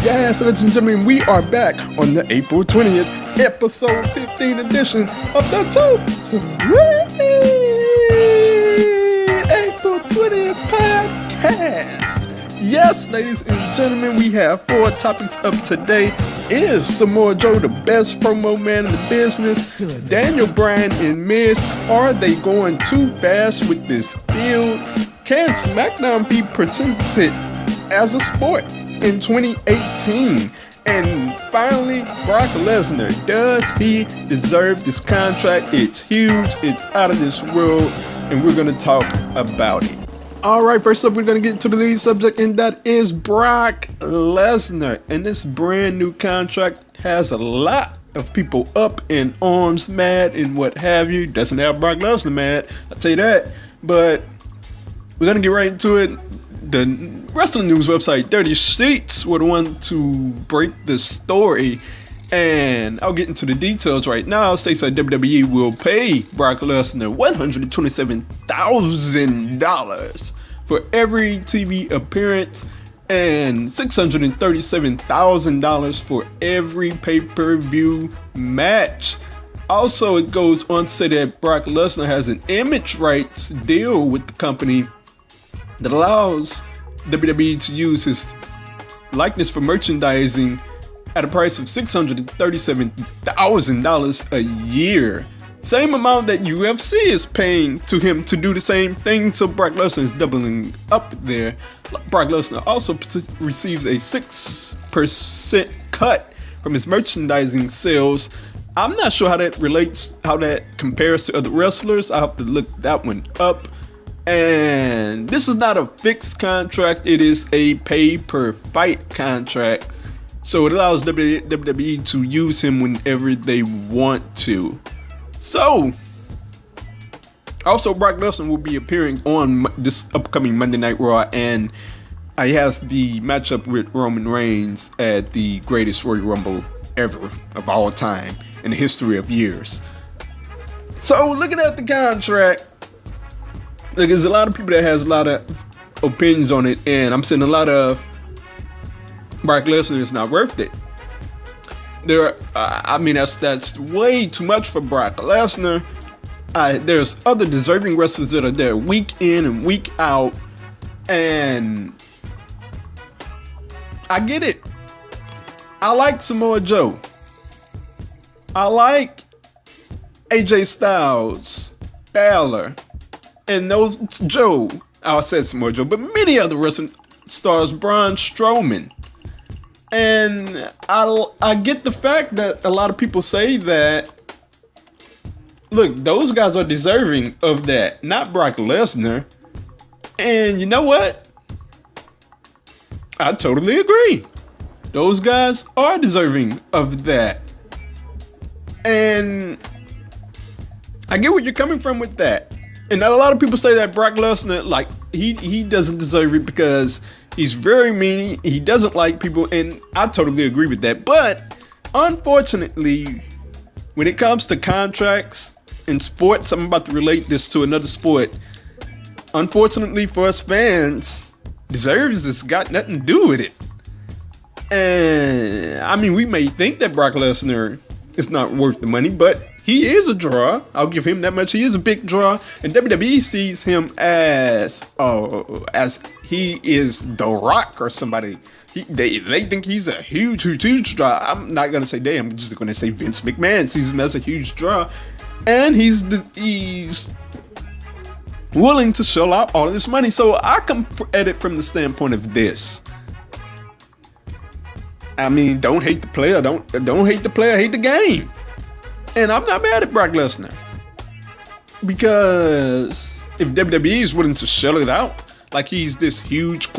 Yes, ladies and gentlemen, we are back on the April 20th, episode 15 edition of the SWEEET April 20th podcast. Yes, ladies and gentlemen, we have 4 topics up today. Is Samoa Joe the best promo man in the business? Daniel Bryan and Miz, are they going too fast with this build? Can SmackDown be presented as a sport in 2018? And finally, Brock Lesnar, does he deserve this contract? It's huge, it's out of this world, and we're going to talk about it. Alright, first up, we're going to get to the lead subject, and that is Brock Lesnar. And this brand new contract has a lot of people up in arms, mad, and what have you. Doesn't have Brock Lesnar mad, I'll tell you that. But we're going to get right into it. The wrestling news website, Dirty Sheets, were the one to break the story. And I'll get into the details right now. States that WWE will pay Brock Lesnar $127,000 for every TV appearance and $637,000 for every pay-per-view match. Also, it goes on to say that Brock Lesnar has an image rights deal with the company that allows WWE to use his likeness for merchandising at a price of $637,000 a year. Same amount that UFC is paying to him to do the same thing, so Brock Lesnar is doubling up there. Brock Lesnar also receives a 6% cut from his merchandising sales. I'm not sure how that compares to other wrestlers. I'll have to look that one up. And this is not a fixed contract, it is a pay-per-fight contract. So it allows WWE to use him whenever they want to. So, also Brock Lesnar will be appearing on this upcoming Monday Night Raw, and he has the matchup with Roman Reigns at the greatest Royal Rumble ever of all time in the history of years. So, looking at the contract, there's a lot of people that has a lot of opinions on it, and I'm seeing a lot of Brock Lesnar is not worth it. That's way too much for Brock Lesnar. There's other deserving wrestlers that are there week in and week out, and I get it. I like Samoa Joe. I like AJ Styles, Balor, and those Joe. I said Samoa Joe, but many other wrestling stars, Braun Strowman. And I get the fact that a lot of people say that, look, those guys are deserving of that, not Brock Lesnar. And you know what? I totally agree. Those guys are deserving of that. And I get where you're coming from with that. And a lot of people say that Brock Lesnar, like, he doesn't deserve it because he's very mean. He doesn't like people, and I totally agree with that. But unfortunately, when it comes to contracts in sports, I'm about to relate this to another sport. Unfortunately for us fans, deserves this got nothing to do with it. And I mean, we may think that Brock Lesnar is not worth the money, but he is a draw. I'll give him that much. He is a big draw, and WWE sees him as he is The Rock or somebody. They think he's a huge draw. I'm not gonna say they. I'm just gonna say Vince McMahon sees him as a huge draw, and he's willing to shell out all of this money. So I come at it from the standpoint of this. I mean, don't hate the player. Don't hate the player. Hate the game. And I'm not mad at Brock Lesnar, because if WWE is willing to shell it out like he's this huge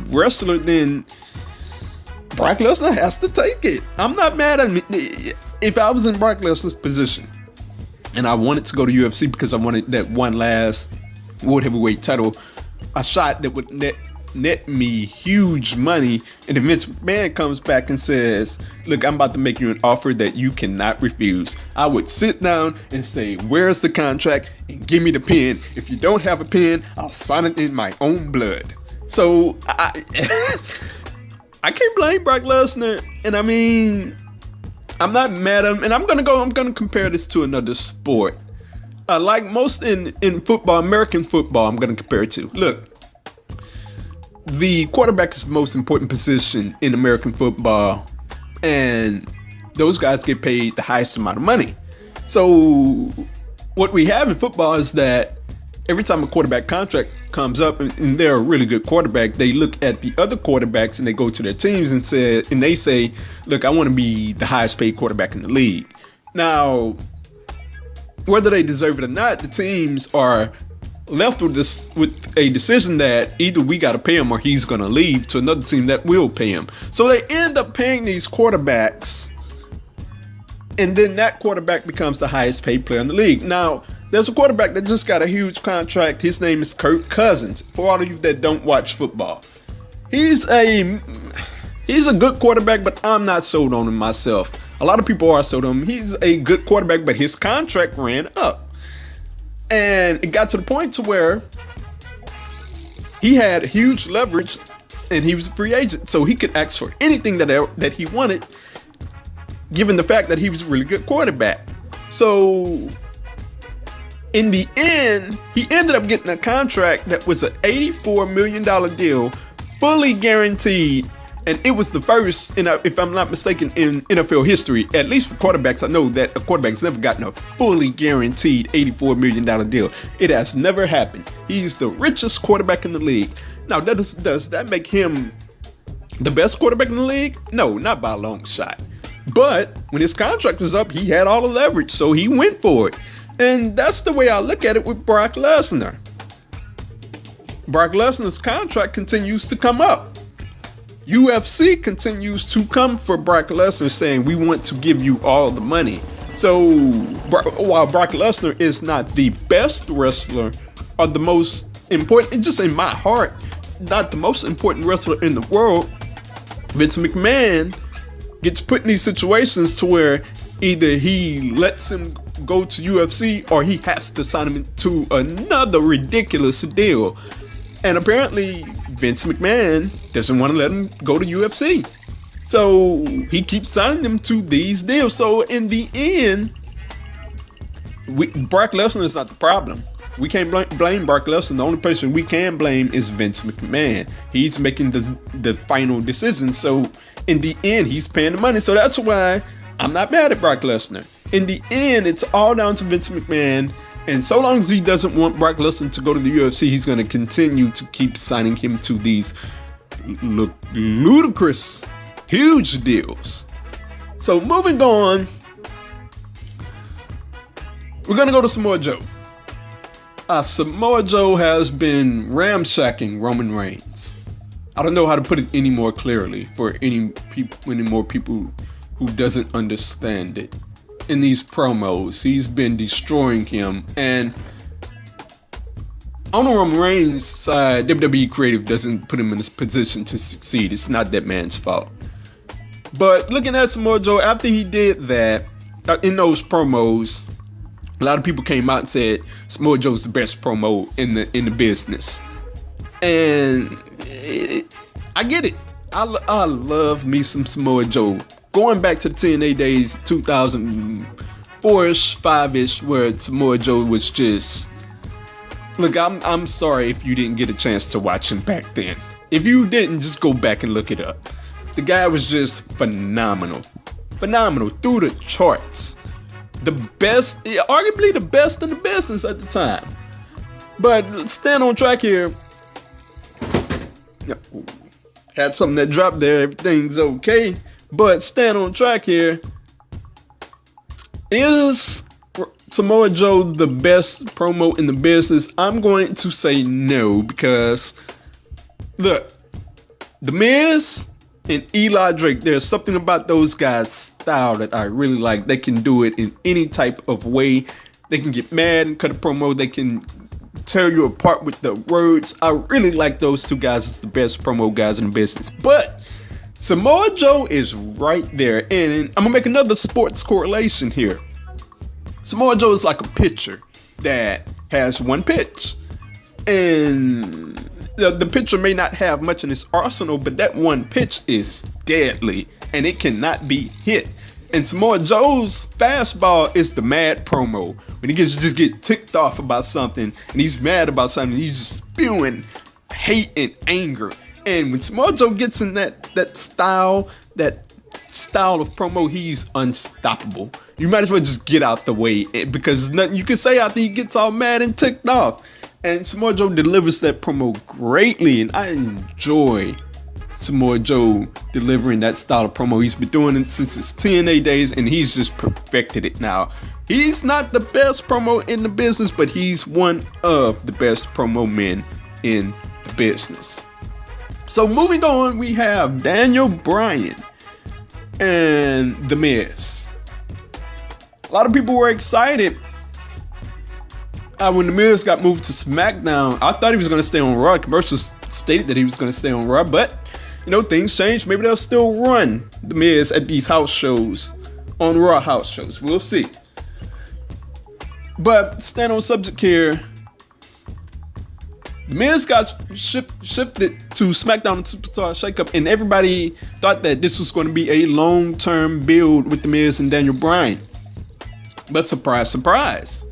wrestler, then Brock Lesnar has to take it. I'm not mad at me. If I was in Brock Lesnar's position and I wanted to go to UFC because I wanted that one last World Heavyweight title, a shot that would net me huge money, and if Vince McMahon comes back and says, look, I'm about to make you an offer that you cannot refuse, I would sit down and say, where's the contract, and give me the pen. If you don't have a pen, I'll sign it in my own blood. So I can't blame Brock Lesnar. And I mean, I'm not mad at him. And I'm gonna compare this to another sport. Like most in football, American football, I'm gonna compare it to. Look, the quarterback is the most important position in American football, and those guys get paid the highest amount of money. So what we have in football is that every time a quarterback contract comes up and they're a really good quarterback, they look at the other quarterbacks and they go to their teams and they say, look, I want to be the highest paid quarterback in the league. Now, whether they deserve it or not, the teams are left with a decision that either we got to pay him or he's going to leave to another team that will pay him. So they end up paying these quarterbacks, and then that quarterback becomes the highest paid player in the league. Now, there's a quarterback that just got a huge contract. His name is Kirk Cousins. For all of you that don't watch football, he's a good quarterback, but I'm not sold on him myself. A lot of people are sold on him. He's a good quarterback, but his contract ran up. And it got to the point to where he had huge leverage and he was a free agent. So he could ask for anything that he wanted, given the fact that he was a really good quarterback. So in the end, he ended up getting a contract that was an $84 million deal, fully guaranteed. And it was the first, if I'm not mistaken, in NFL history, at least for quarterbacks. I know that a quarterback's never gotten a fully guaranteed $84 million deal. It has never happened. He's the richest quarterback in the league. Now, does that make him the best quarterback in the league? No, not by a long shot. But when his contract was up, he had all the leverage, so he went for it. And that's the way I look at it with Brock Lesnar. Brock Lesnar's contract continues to come up. UFC continues to come for Brock Lesnar, saying we want to give you all the money. So while Brock Lesnar is not the best wrestler or the most important, just in my heart, not the most important wrestler in the world, Vince McMahon gets put in these situations to where either he lets him go to UFC or he has to sign him to another ridiculous deal. And apparently Vince McMahon doesn't want to let him go to UFC. So he keeps signing them to these deals. So in the end, Brock Lesnar is not the problem. We can't blame Brock Lesnar. The only person we can blame is Vince McMahon. He's making the final decision. So in the end, he's paying the money. So that's why I'm not mad at Brock Lesnar. In the end, it's all down to Vince McMahon. And so long as he doesn't want Brock Lesnar to go to the UFC, he's going to continue to keep signing him to these ludicrous, huge deals. So moving on, we're going to go to Samoa Joe. Samoa Joe has been ramshacking Roman Reigns. I don't know how to put it any more clearly for any more people who doesn't understand it. In these promos, he's been destroying him, and on the Roman Reigns side, WWE creative doesn't put him in this position to succeed. It's not that man's fault. But looking at Samoa Joe, after he did that, in those promos, a lot of people came out and said Samoa Joe's the best promo in the business, and I get it. I love me some Samoa Joe. Going back to the TNA days, 2004-ish, 5-ish, where Samoa Joe was just... Look, I'm sorry if you didn't get a chance to watch him back then. If you didn't, just go back and look it up. The guy was just phenomenal. Phenomenal, through the charts. The best, arguably the best in the business at the time. But stand on track here. Had something that dropped there, everything's okay. But stand on track here. Is Samoa Joe the best promo in the business? I'm going to say no, because look, The Miz and Eli Drake, there's something about those guys' style that I really like. They can do it in any type of way. They can get mad and cut a promo. They can tear you apart with the words. I really like those two guys as the best promo guys in the business. But Samoa Joe is right there. And I'm going to make another sports correlation here. Samoa Joe is like a pitcher that has one pitch. And the pitcher may not have much in his arsenal, but that one pitch is deadly and it cannot be hit. And Samoa Joe's fastball is the mad promo. When he just get ticked off about something and he's mad about something, he's just spewing hate and anger. And when Samoa Joe gets in that style of promo, he's unstoppable. You might as well just get out the way, because there's nothing you can say after he gets all mad and ticked off. And Samoa Joe delivers that promo greatly, and I enjoy Samoa Joe delivering that style of promo. He's been doing it since his TNA days, and he's just perfected it now. He's not the best promo in the business, but he's one of the best promo men in the business. So moving on, we have Daniel Bryan and The Miz. A lot of people were excited when The Miz got moved to SmackDown. I thought he was going to stay on Raw. Commercials stated that he was going to stay on Raw, but things changed. Maybe they'll still run The Miz at these house shows, on Raw house shows. We'll see. But staying on subject here, The Miz got shifted to SmackDown and Superstar Shakeup, and everybody thought that this was going to be a long-term build with The Miz and Daniel Bryan. But surprise, surprise.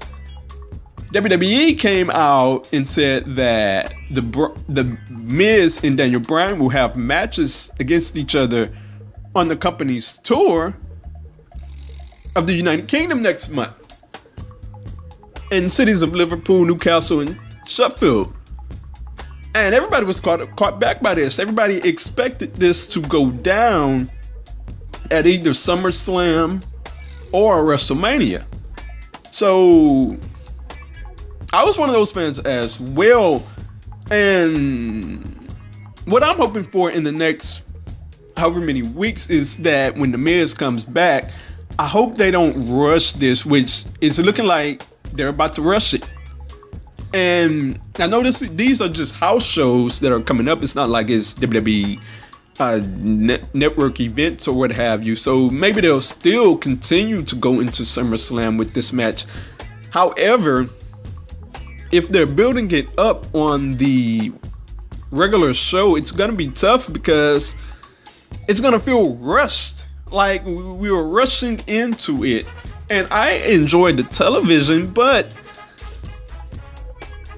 WWE came out and said that the Miz and Daniel Bryan will have matches against each other on the company's tour of the United Kingdom next month in cities of Liverpool, Newcastle, and Sheffield. And everybody was caught back by this. Everybody expected this to go down at either SummerSlam or WrestleMania. So I was one of those fans as well. And what I'm hoping for in the next however many weeks is that when The Miz comes back, I hope they don't rush this, which is looking like they're about to rush it. And I know these are just house shows that are coming up. It's not like it's WWE network events or what have you. So maybe they'll still continue to go into SummerSlam with this match. However, if they're building it up on the regular show, it's going to be tough because it's going to feel rushed. Like we were rushing into it. And I enjoyed the television, but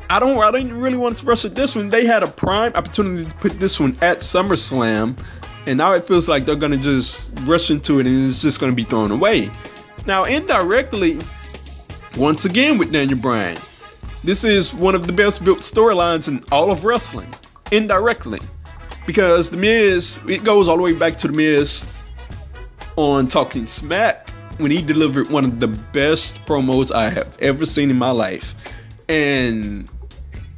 I didn't really want to rush at this one. They had a prime opportunity to put this one at SummerSlam, and now it feels like they're going to just rush into it and it's just going to be thrown away. Now, indirectly, once again with Daniel Bryan, this is one of the best built storylines in all of wrestling, indirectly, because The Miz, it goes all the way back to The Miz on Talking Smack when he delivered one of the best promos I have ever seen in my life. And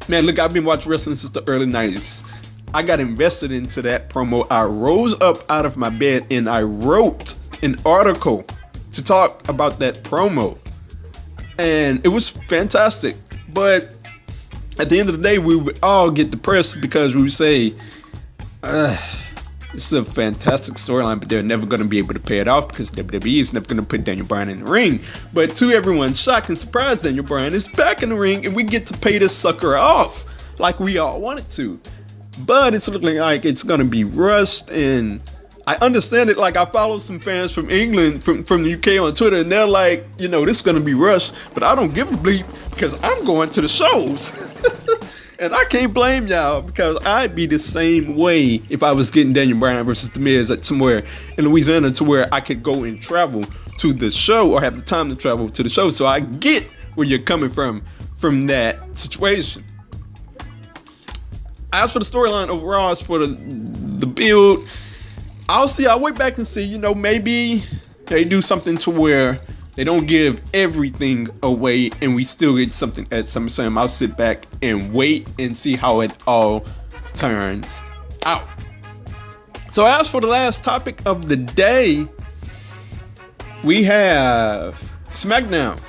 man, look, I've been watching wrestling since the early 90s. I got invested into that promo. I rose up out of my bed and I wrote an article to talk about that promo. And it was fantastic. But at the end of the day, we would all get depressed because we would say, this is a fantastic storyline, but they're never going to be able to pay it off because WWE is never going to put Daniel Bryan in the ring. But to everyone's shock and surprise, Daniel Bryan is back in the ring and we get to pay this sucker off like we all wanted to. But it's looking like it's going to be rushed, and I understand it. Like, I follow some fans from England, from the UK on Twitter, and they're like, this is going to be rushed, but I don't give a bleep because I'm going to the shows. And I can't blame y'all because I'd be the same way if I was getting Daniel Bryan versus The Miz at somewhere in Louisiana to where I could go and travel to the show or have the time to travel to the show. So I get where you're coming from that situation. As for the storyline overall, as for the build, I'll wait back and see, maybe they do something to where they don't give everything away and we still get something at SummerSlam. I'll sit back and wait and see how it all turns out. So as for the last topic of the day, we have SmackDown.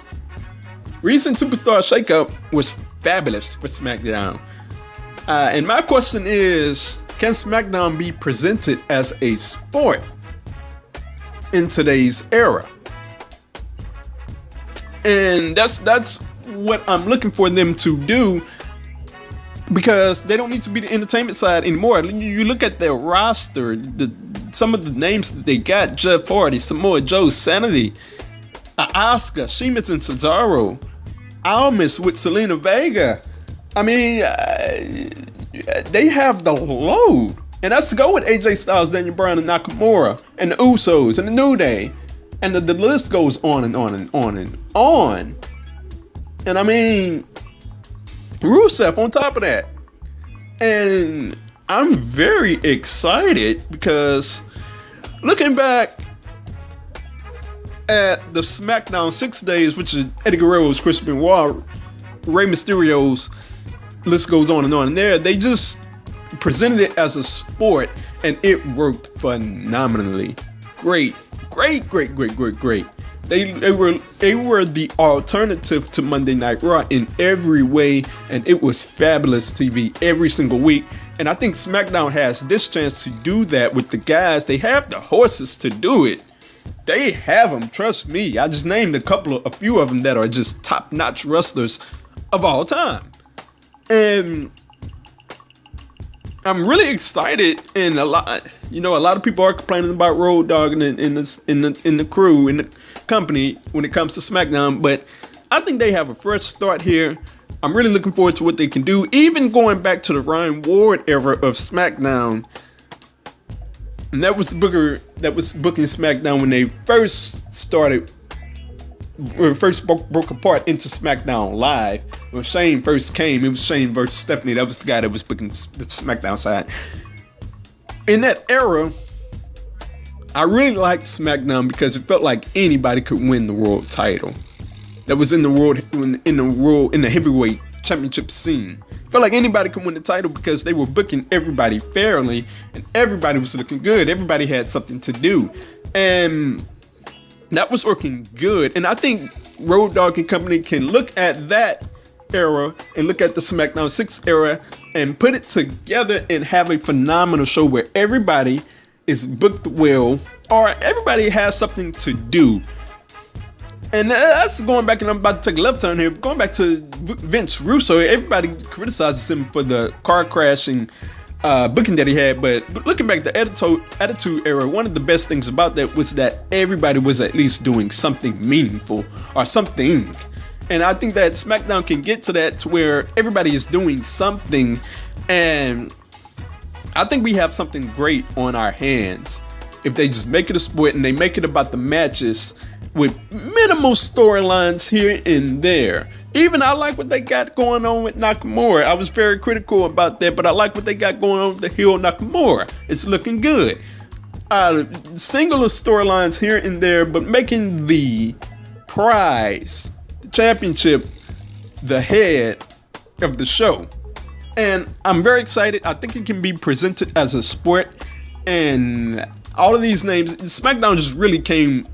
Recent Superstar Shakeup was fabulous for SmackDown. And my question is, can SmackDown be presented as a sport in today's era? And that's what I'm looking for them to do. because they don't need to be the entertainment side anymore. You look at their roster, some of the names that they got: Jeff Hardy, Samoa Joe, Sanity, Asuka, Sheamus and Cesaro, Almas with Selena Vega. I mean, they have the load. And that's to go with AJ Styles, Daniel Bryan, and Nakamura, and the Usos, and the New Day. And the list goes on and on and on and on. And I mean, Rusev on top of that. And I'm very excited because looking back at the SmackDown 6 days, which is Eddie Guerrero's, Chris Benoit, Rey Mysterio's, list goes on and on. And they just presented it as a sport, and it worked phenomenally. Great. They were the alternative to Monday Night Raw in every way, and it was fabulous TV every single week. And I think SmackDown has this chance to do that with the guys. They have the horses to do it. They have them, trust me. I just named a few of them that are just top-notch wrestlers of all time. And I'm really excited, and a lot of people are complaining about Road Dogg in the crew, in the company when it comes to SmackDown, but I think they have a fresh start here. I'm really looking forward to what they can do, even going back to the Ryan Ward era of SmackDown. And that was the booker that was booking SmackDown when they first started, when it first broke apart into SmackDown Live. When Shane first came, it was Shane versus Stephanie. That was the guy that was booking the SmackDown side. In that era, I really liked SmackDown because it felt like anybody could win the world title. That was in the heavyweight championship scene. It felt like anybody could win the title because they were booking everybody fairly, and everybody was looking good. Everybody had something to do, and that was working good. And I think Road Dogg and company can look at that era and look at the SmackDown 6 era and put it together and have a phenomenal show where everybody is booked well, or everybody has something to do. And that's going back, and I'm about to take a left turn here, going back to Vince Russo. Everybody criticizes him for the car crashing booking that he had, but looking back at the Attitude Era, one of the best things about that was that everybody was at least doing something meaningful or something. And I think that SmackDown can get to that, to where everybody is doing something, and I think we have something great on our hands if they just make it a sport and they make it about the matches with minimal storylines here and there. Even I like what they got going on with Nakamura. I was very critical about that, but I like what they got going on with the heel Nakamura. It's looking good. Singular storylines here and there, but making the prize, the championship, the head of the show. And I'm very excited. I think it can be presented as a sport. And all of these names, SmackDown just really came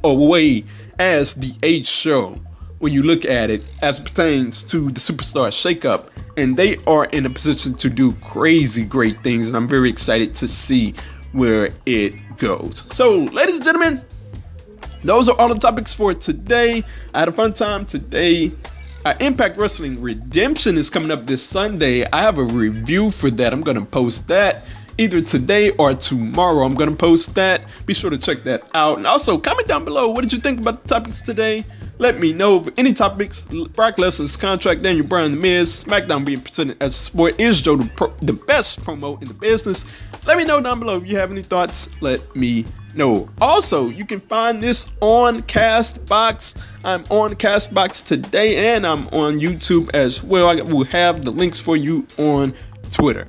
away as the H show when you look at it as it pertains to the Superstar Shakeup. And they are in a position to do crazy great things. And I'm very excited to see where it goes. So, ladies and gentlemen, those are all the topics for today. I had a fun time today. Impact Wrestling Redemption is coming up this Sunday. I have a review for that. I'm going to post that either today or tomorrow. I'm going to post that. Be sure to check that out. And also, comment down below. What did you think about the topics today? Let me know for any topics. Brock Lesnar's contract, Daniel Bryan, The Miz, SmackDown being presented as a sport. Is Joe the best promo in the business? Let me know down below if you have any thoughts. Let me know. Also, you can find this on Castbox. I'm on Castbox today, and I'm on YouTube as well. I will have the links for you on Twitter.